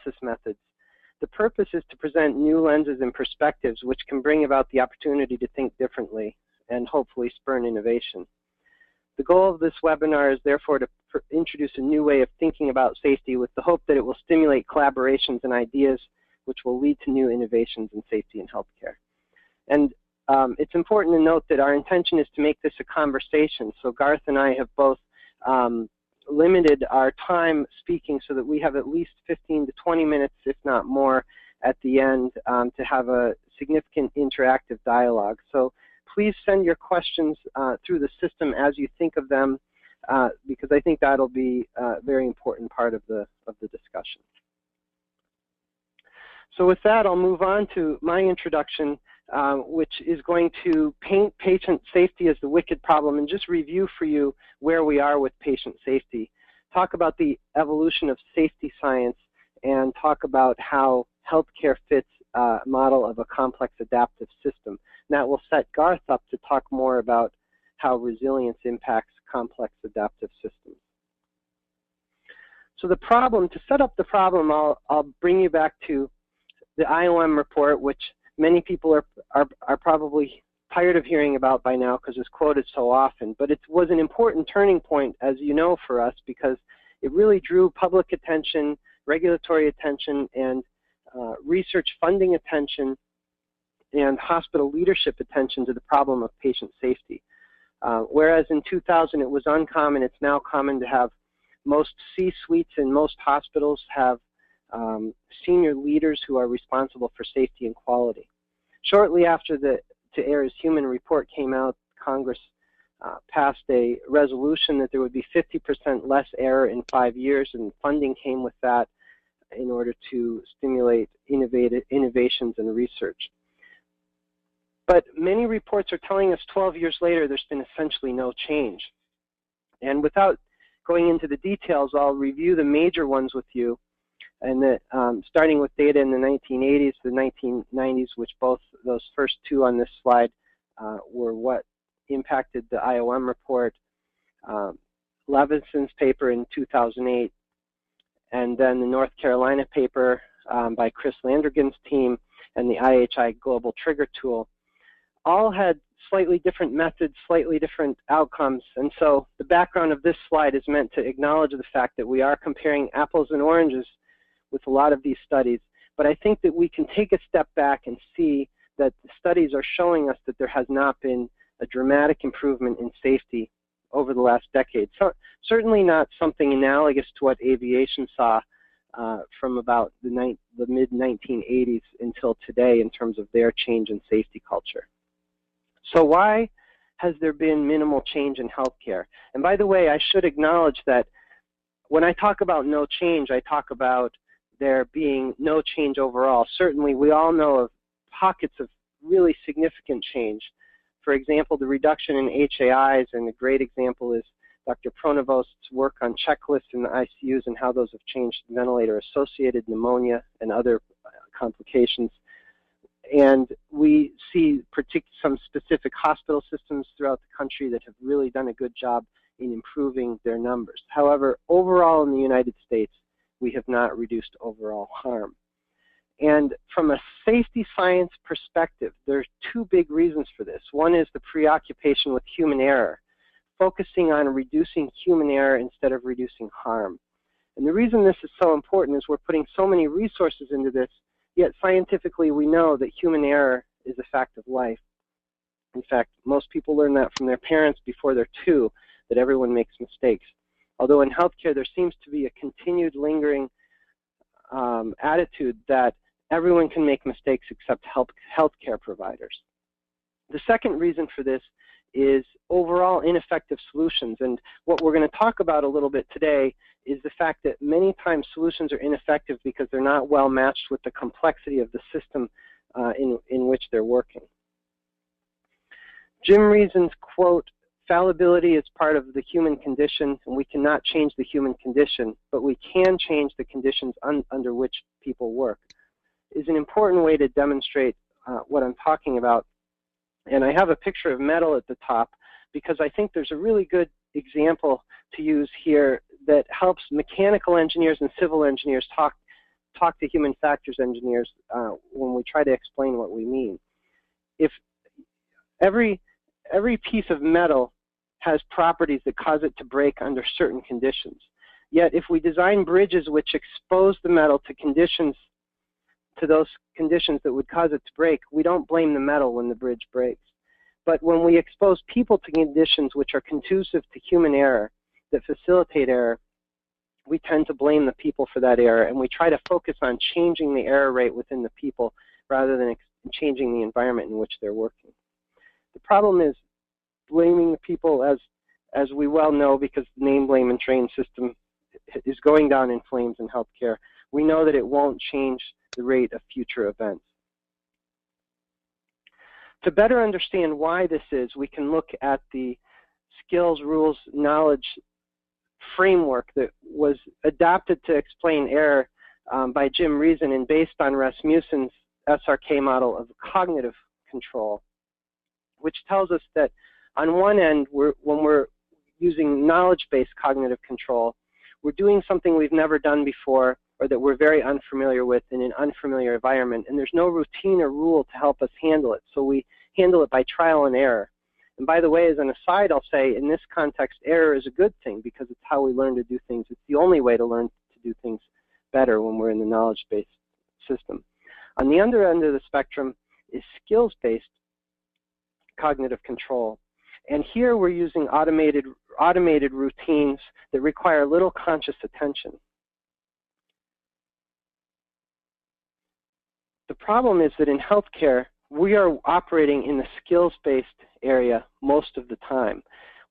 analysis methods. The purpose is to present new lenses and perspectives which can bring about the opportunity to think differently and hopefully spur innovation. The goal of this webinar is therefore to introduce a new way of thinking about safety with the hope that it will stimulate collaborations and ideas which will lead to new innovations in safety in healthcare. And it's important to note that our intention is to make this a conversation. So Garth and I have both limited our time speaking so that we have at least 15 to 20 minutes, if not more, at the end to have a significant interactive dialogue. So please send your questions through the system as you think of them, because I think that'll be a very important part of the discussion. So with that, I'll move on to my introduction, which is going to paint patient safety as the wicked problem and just review for you where we are with patient safety, talk about the evolution of safety science, and talk about how healthcare fits a model of a complex adaptive system. And that will set Garth up to talk more about how resilience impacts complex adaptive systems. So the problem, to set up the problem, I'll bring you back to the IOM report, which many people are probably tired of hearing about by now because it's quoted so often. But it was an important turning point, as you know, for us because it really drew public attention, regulatory attention, and research funding attention, and hospital leadership attention to the problem of patient safety. Whereas in 2000 it was uncommon, it's now common to have most C-suites in most hospitals have senior leaders who are responsible for safety and quality. Shortly after the To Err is Human report came out, Congress passed a resolution that there would be 50% less error in 5 years, and funding came with that in order to stimulate innovations and research. But many reports are telling us 12 years later there's been essentially no change. And without going into the details, I'll review the major ones with you. And starting with data in the 1980s, the 1990s, which both those first two on this slide were what impacted the IOM report, Levinson's paper in 2008, and then the North Carolina paper by Chris Landrigan's team and the IHI Global Trigger Tool, all had slightly different methods, slightly different outcomes. And so the background of this slide is meant to acknowledge the fact that we are comparing apples and oranges with a lot of these studies, but I think that we can take a step back and see that the studies are showing us that there has not been a dramatic improvement in safety over the last decade. So, certainly not something analogous to what aviation saw from about the mid-1980s until today in terms of their change in safety culture. So why has there been minimal change in healthcare? And by the way, I should acknowledge that when I talk about no change, I talk about there being no change overall. Certainly, we all know of pockets of really significant change. For example, the reduction in HAIs, and a great example is Dr. Pronavost's work on checklists in the ICUs and how those have changed ventilator-associated pneumonia and other complications. And we see some specific hospital systems throughout the country that have really done a good job in improving their numbers. However, overall in the United States, we have not reduced overall harm. And from a safety science perspective, there's two big reasons for this. One is the preoccupation with human error, focusing on reducing human error instead of reducing harm. And the reason this is so important is we're putting so many resources into this, yet scientifically we know that human error is a fact of life. In fact, most people learn that from their parents before they're 2, that everyone makes mistakes. Although in healthcare there seems to be a continued lingering attitude that everyone can make mistakes except healthcare providers. The second reason for this is overall ineffective solutions. And what we're going to talk about a little bit today is the fact that many times solutions are ineffective because they're not well matched with the complexity of the system in which they're working. Jim Reason's quote, "Fallibility is part of the human condition, and we cannot change the human condition, but we can change the conditions under which people work," is an important way to demonstrate what I'm talking about. And I have a picture of metal at the top because I think there's a really good example to use here that helps mechanical engineers and civil engineers talk talk to human factors engineers when we try to explain what we mean. If every piece of metal has properties that cause it to break under certain conditions. Yet if we design bridges which expose the metal to those conditions that would cause it to break, we don't blame the metal when the bridge breaks. But when we expose people to conditions which are conducive to human error, that facilitate error, we tend to blame the people for that error, and we try to focus on changing the error rate within the people rather than changing the environment in which they're working. The problem is blaming the people, as we well know, because the name, blame, and train system is going down in flames in healthcare. We know that it won't change the rate of future events. To better understand why this is, we can look at the skills, rules, knowledge framework that was adapted to explain error by Jim Reason and based on Rasmussen's SRK model of cognitive control, which tells us that on one end, when we're using knowledge-based cognitive control, we're doing something we've never done before or that we're very unfamiliar with in an unfamiliar environment, and there's no routine or rule to help us handle it. So we handle it by trial and error. And by the way, as an aside, I'll say in this context, error is a good thing because it's how we learn to do things. It's the only way to learn to do things better when we're in the knowledge-based system. On the other end of the spectrum is skills-based cognitive control. And here we're using automated routines that require little conscious attention. The problem is that in healthcare, we are operating in the skills-based area most of the time.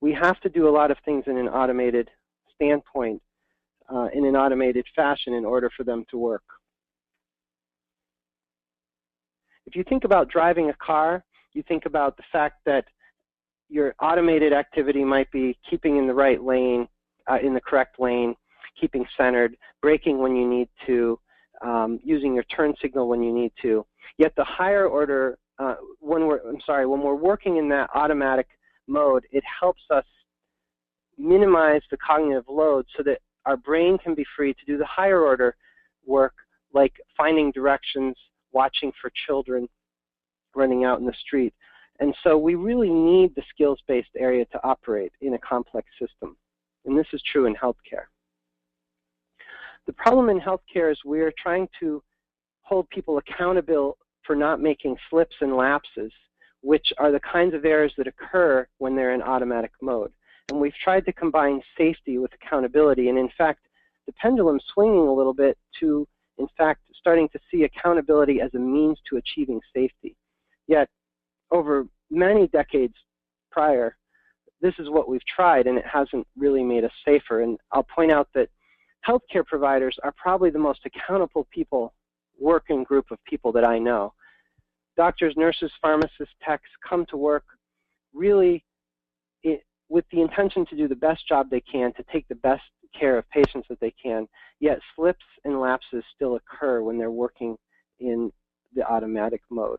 We have to do a lot of things in an automated standpoint, in an automated fashion in order for them to work. If you think about driving a car, you think about the fact that your automated activity might be keeping in the right lane, in the correct lane, keeping centered, braking when you need to, using your turn signal when you need to. Yet the higher order, when we're working in that automatic mode, it helps us minimize the cognitive load so that our brain can be free to do the higher order work like finding directions, watching for children running out in the street. And so we really need the skills-based area to operate in a complex system. And this is true in healthcare. The problem in healthcare is we're trying to hold people accountable for not making slips and lapses, which are the kinds of errors that occur when they're in automatic mode. And we've tried to combine safety with accountability. And in fact, the pendulum's swinging a little bit to, in fact, starting to see accountability as a means to achieving safety. Yet, over many decades prior, this is what we've tried, and it hasn't really made us safer. And I'll point out that healthcare providers are probably the most accountable working group of people that I know. Doctors, nurses, pharmacists, techs come to work really with the intention to do the best job they can, to take the best care of patients that they can, yet slips and lapses still occur when they're working in the automatic mode.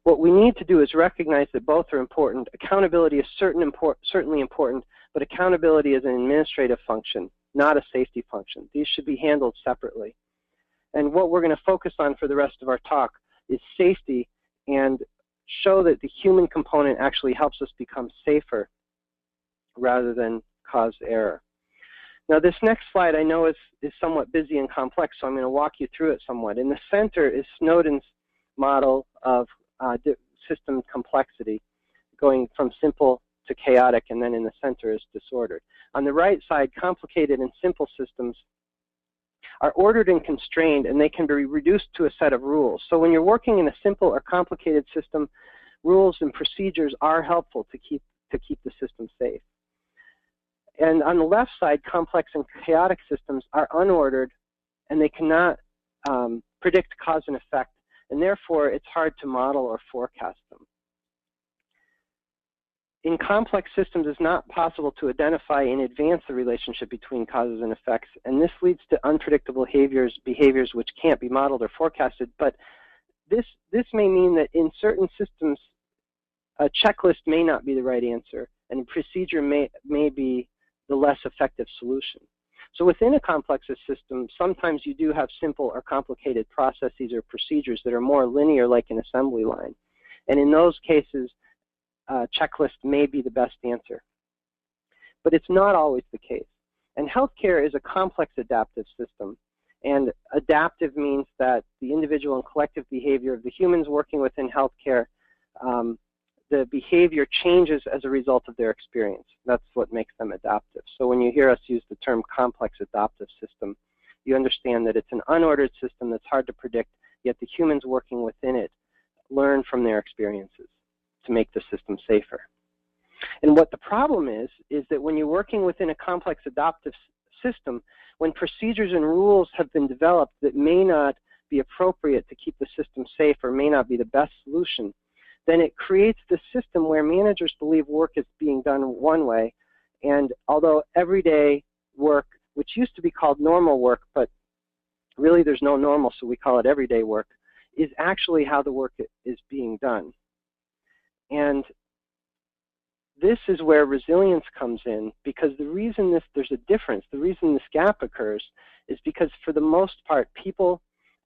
What we need to do is recognize that both are important. Accountability is certainly important, but accountability is an administrative function, not a safety function. These should be handled separately. And what we're going to focus on for the rest of our talk is safety and show that the human component actually helps us become safer rather than cause error. Now this next slide I know is somewhat busy and complex, so I'm going to walk you through it somewhat. In the center is Snowden's model of system complexity, going from simple to chaotic, and then in the center is disordered. On the right side, complicated and simple systems are ordered and constrained, and they can be reduced to a set of rules. So when you're working in a simple or complicated system, rules and procedures are helpful to keep the system safe. And on the left side, complex and chaotic systems are unordered, and they cannot predict cause and effect, and therefore it's hard to model or forecast them. In complex systems, it's not possible to identify in advance the relationship between causes and effects, and this leads to unpredictable behaviors which can't be modeled or forecasted. But this may mean that in certain systems, a checklist may not be the right answer, and a procedure may be the less effective solution. So within a complex system, sometimes you do have simple or complicated processes or procedures that are more linear, like an assembly line. And in those cases, checklist may be the best answer. But it's not always the case. And healthcare is a complex adaptive system. And adaptive means that the individual and collective behavior of the humans working within healthcare, the behavior changes as a result of their experience. That's what makes them adaptive. So when you hear us use the term complex adaptive system, you understand that it's an unordered system that's hard to predict, yet the humans working within it learn from their experiences to make the system safer. And what the problem is that when you're working within a complex adaptive system, when procedures and rules have been developed that may not be appropriate to keep the system safe or may not be the best solution, then it creates this system where managers believe work is being done one way, and although everyday work, which used to be called normal work, but really there's no normal, so we call it everyday work, is actually how the work is being done. And this is where resilience comes in, because the reason there's a difference, the reason this gap occurs is because for the most part, people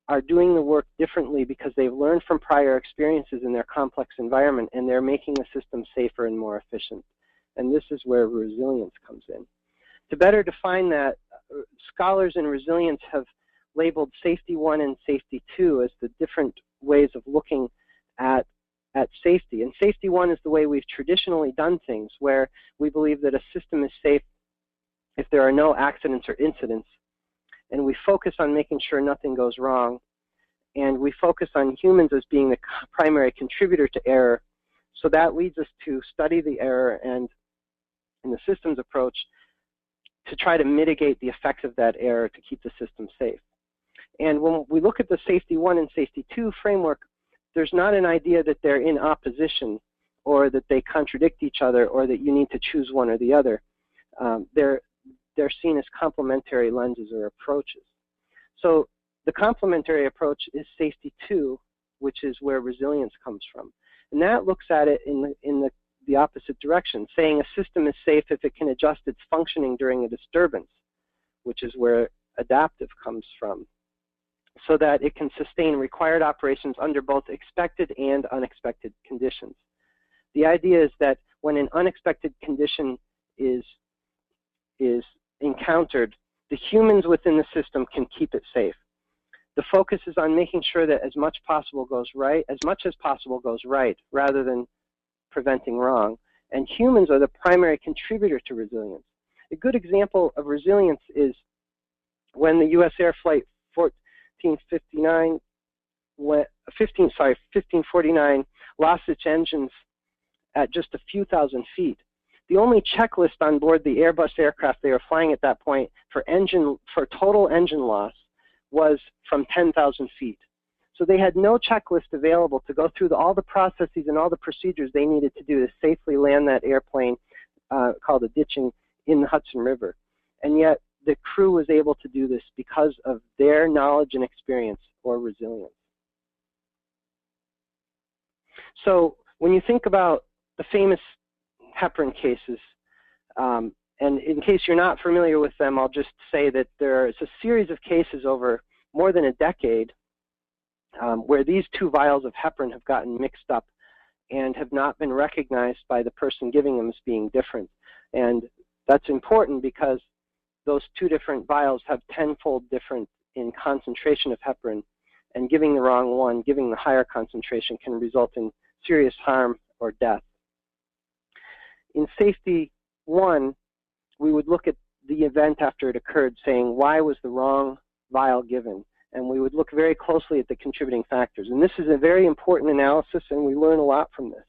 are doing the work differently because they've learned from prior experiences in their complex environment, and they're making the system safer and more efficient. And this is where resilience comes in. To better define that, scholars in resilience have labeled safety 1 and safety 2 as the different ways of looking at safety. And safety 1 is the way we've traditionally done things, where we believe that a system is safe if there are no accidents or incidents. And we focus on making sure nothing goes wrong. And we focus on humans as being the primary contributor to error. So that leads us to study the error and, in the systems approach, to try to mitigate the effects of that error to keep the system safe. And when we look at the safety 1 and safety 2 framework, there's not an idea that they're in opposition or that they contradict each other or that you need to choose one or the other. They're seen as complementary lenses or approaches. So the complementary approach is safety 2, which is where resilience comes from. And that looks at it in the opposite direction, saying a system is safe if it can adjust its functioning during a disturbance, which is where adaptive comes from, so that it can sustain required operations under both expected and unexpected conditions. The idea is that when an unexpected condition is encountered, the humans within the system can keep it safe. The focus is on making sure that as much as possible goes right, rather than preventing wrong. And humans are the primary contributor to resilience. A good example of resilience is when the U.S. Air Flight 1549 lost its engines at just a few thousand feet. The only checklist on board the Airbus aircraft they were flying at that point for total engine loss was from 10,000 feet. So they had no checklist available to go through all the processes and all the procedures they needed to do to safely land that airplane called a ditching in the Hudson River. And yet the crew was able to do this because of their knowledge and experience, or resilience. So when you think about the famous heparin cases, and in case you're not familiar with them, I'll just say that there is a series of cases over more than a decade where these two vials of heparin have gotten mixed up and have not been recognized by the person giving them as being different. And that's important because those two different vials have tenfold different in concentration of heparin, and giving the wrong one, giving the higher concentration, can result in serious harm or death. In safety 1, we would look at the event after it occurred, saying, why was the wrong vial given? And we would look very closely at the contributing factors. And this is a very important analysis, and we learn a lot from this.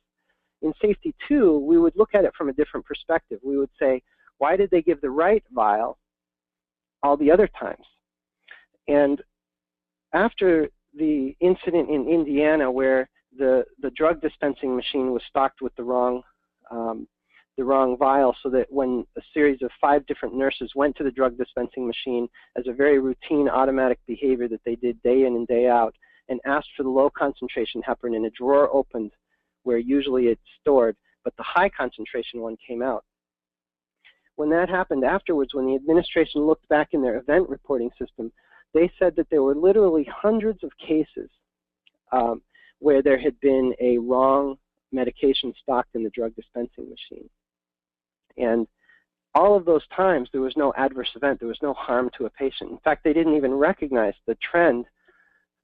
In safety 2, we would look at it from a different perspective. We would say, why did they give the right vial all the other times? And after the incident in Indiana where the drug dispensing machine was stocked with the wrong vial, so that when a series of 5 different nurses went to the drug dispensing machine as a very routine automatic behavior that they did day in and day out, and asked for the low concentration heparin, and a drawer opened where usually it's stored, but the high concentration one came out. when that happened afterwards, when the administration looked back in their event reporting system, they said that there were literally hundreds of cases where there had been a wrong medication stocked in the drug dispensing machine. And all of those times, there was no adverse event. There was no harm to a patient. In fact, they didn't even recognize the trend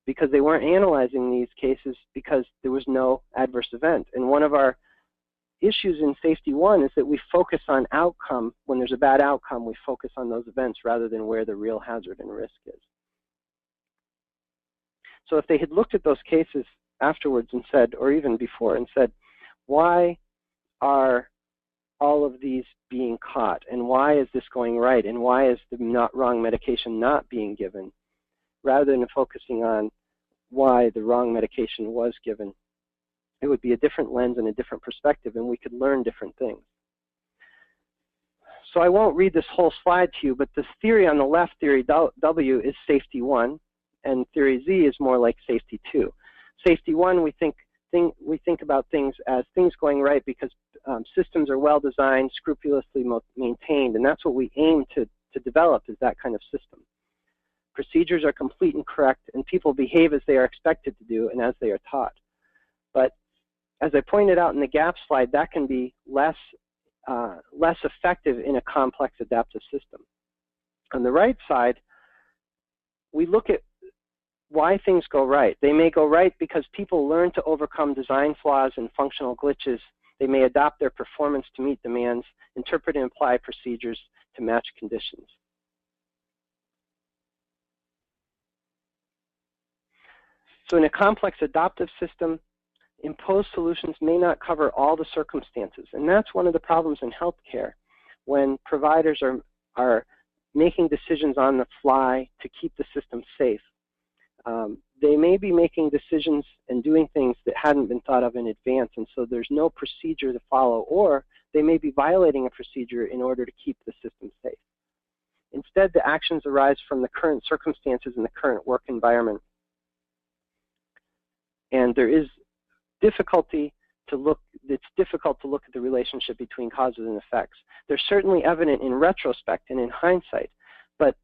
because they weren't analyzing these cases because there was no adverse event. And one of our issues in Safety 1 is that we focus on outcome. When there's a bad outcome, we focus on those events rather than where the real hazard and risk is. So if they had looked at those cases afterwards and said, or even before, and said, why are all of these being caught, and why is this going right, and why is the wrong medication not being given, rather than focusing on why the wrong medication was given, it would be a different lens and a different perspective, and we could learn different things. So I won't read this whole slide to you, but this theory on the left, theory W, is Safety 1, and theory Z is more like Safety 2. Safety 1, we think about things as things going right because systems are well designed, scrupulously maintained, and that's what we aim to develop, is that kind of system. Procedures are complete and correct, and people behave as they are expected to do and as they are taught. But as I pointed out in the gap slide, that can be less effective in a complex adaptive system. On the right side, we look at why things go right. They may go right because people learn to overcome design flaws and functional glitches. They may adapt their performance to meet demands, interpret and apply procedures to match conditions. So in a complex adaptive system, imposed solutions may not cover all the circumstances. And that's one of the problems in healthcare when providers are making decisions on the fly to keep the system safe. They may be making decisions and doing things that hadn't been thought of in advance, and so there's no procedure to follow, or they may be violating a procedure in order to keep the system safe. Instead, the actions arise from the current circumstances and the current work environment. And there is difficulty to look, it's difficult to look at the relationship between causes and effects. They're certainly evident in retrospect and in hindsight, but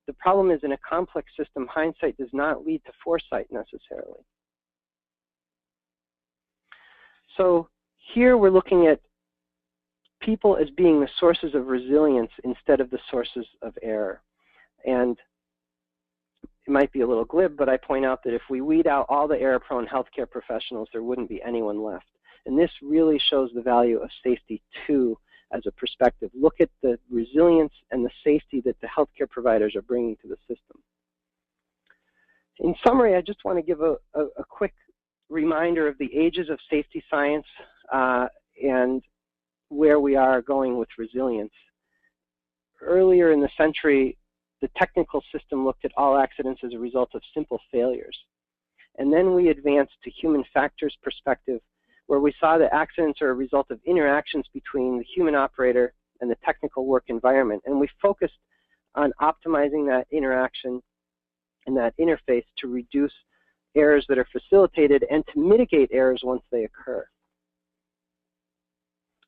the problem is in a complex system, hindsight does not lead to foresight necessarily. So here we're looking at people as being the sources of resilience instead of the sources of error. And it might be a little glib, but I point out that if we weed out all the error-prone healthcare professionals, there wouldn't be anyone left. And this really shows the value of Safety 2 as a perspective. Look at the resilience and the safety that the healthcare providers are bringing to the system. In summary, I just want to give a quick reminder of the ages of safety science and where we are going with resilience. Earlier in the century, the technical system looked at all accidents as a result of simple failures. And then we advanced to human factors perspective, where we saw that accidents are a result of interactions between the human operator and the technical work environment. And we focused on optimizing that interaction and that interface to reduce errors that are facilitated and to mitigate errors once they occur.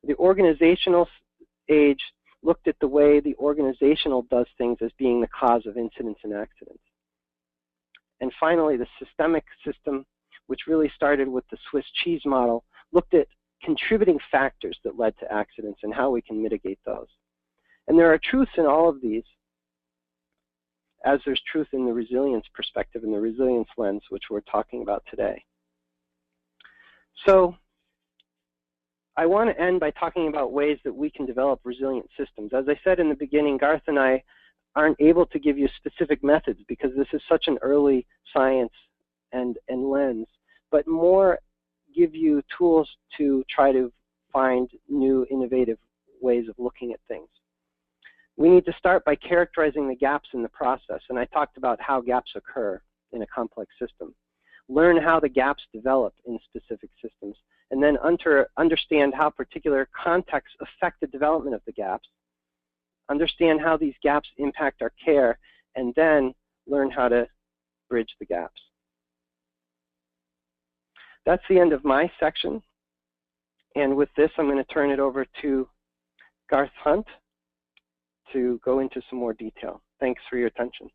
The organizational age looked at the way the organizational does things as being the cause of incidents and accidents. And finally, the systemic system, which really started with the Swiss cheese model, looked at contributing factors that led to accidents and how we can mitigate those. And there are truths in all of these, as there's truth in the resilience perspective and the resilience lens, which we're talking about today. So I want to end by talking about ways that we can develop resilient systems. As I said in the beginning, Garth and I aren't able to give you specific methods because this is such an early science and lens, but more give you tools to try to find new innovative ways of looking at things. We need to start by characterizing the gaps in the process, and I talked about how gaps occur in a complex system. Learn how the gaps develop in specific systems, and then understand how particular contexts affect the development of the gaps, understand how these gaps impact our care, and then learn how to bridge the gaps. That's the end of my section. And with this, I'm going to turn it over to Garth Hunte, to go into some more detail. Thanks for your attention.